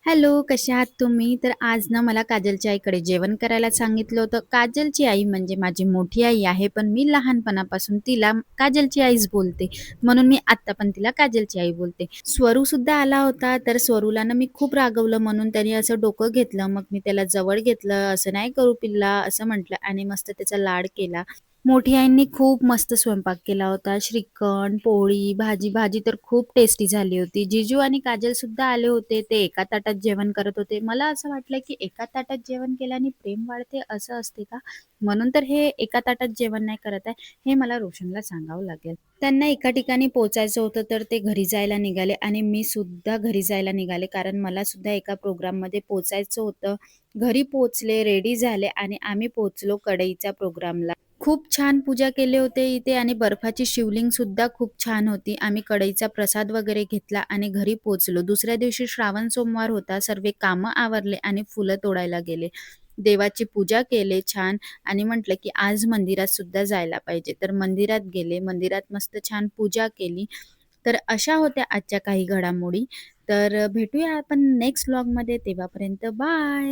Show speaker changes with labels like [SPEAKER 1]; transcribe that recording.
[SPEAKER 1] Hello, कसे आहात तुम्ही? तर आज ना मला काजलच्या आईकडे जेवण करायला सांगितलं होतं. काजलची आई म्हणजे माझी मोठी आई आहे, पण मी लहानपणापासून तिला काजलची आईच बोलते. म्हणून मी आत्ता पण तिला काजलची आई बोलते. स्वरूसुद्धा आला होता, तर स्वरूला ना मी खूप रागवलं म्हणून त्याने असं डोकं घेतलं. मग मी त्याला जवळ घेतलं, "असं नाही करू पिल्ला" असं म्हटलं आणि मस्त त्याचा लाड केला. मोठी आईंनी खूप मस्त स्वयंपाक केला होता. श्रीखंड, पोळी, भाजी. भाजी तर खूप टेस्टी झाली होती. जीजू आणि काजलसुद्धा आले होते. ते एका ताटात जेवण करत होते. मला असं वाटलं, की एका ताटात जेवण केल्याने प्रेम वाढते असं असते का? म्हणून तर हे एका ताटात जेवण नाही करत आहे, हे मला रोशनला सांगावं लागेल. त्यांना एका ठिकाणी पोहोचायचं होतं, तर ते घरी जायला निघाले आणि मी सुद्धा घरी जायला निघाले, कारण मला सुद्धा एका प्रोग्राममध्ये पोहोचायचं होतं. घरी पोहोचले, रेडी झाले आणि आम्ही पोहोचलो कडईच्या प्रोग्रामला. खूप छान पूजा केले होते इथे आणि बर्फाची शिवलिंग सुद्धा खूप छान होती. आम्ही कढईचा प्रसाद वगैरे घेतला आणि घरी पोहोचलो. दुसऱ्या दिवशी श्रावण सोमवार होता. सर्व कामं आवरले आणि फुलं तोडायला गेले. देवाची पूजा केले छान आणि म्हटलं, की आज मंदिरात सुद्धा जायला पाहिजे. तर मंदिरात गेले. मंदिरात मस्त छान पूजा केली. तर अशा होत्या आजच्या काही घडामोडी. तर भेटूया आपण नेक्स्ट व्लॉगमध्ये. तेव्हापर्यंत बाय.